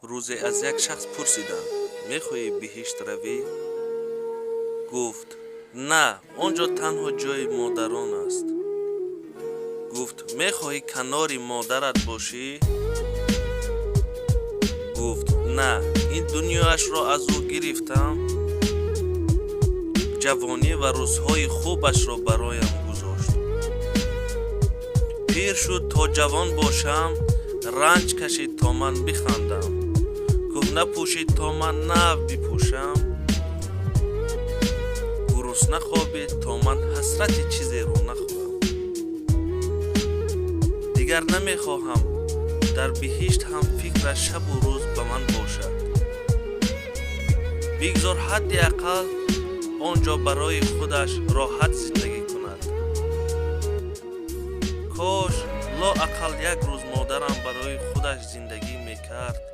روزی از یک شخص پرسیدند میخواهی بهشت روی؟ گفت نه، آنجا تنها جای مادران است. گفت میخواهی کنار مادرت باشی؟ گفت نه، این دنیاش را از او گرفتم، جوانی و روزهای خوبش را برایم گذاشت. پیر شد تا جوان باشم، رنج کشید تا من بخندم. کهنه پوشید تا من نو بپوشم، گرسنه خوابید تا من حسرت چیزی رو نخورم. دیگر نمیخواهم در بهشت هم فکر شب و روز به من باشد. بگذار حد اقل آنجا برای خودش راحت زندگی کند. کاش لا اقل یک روز مادرم برای خودش زندگی میکرد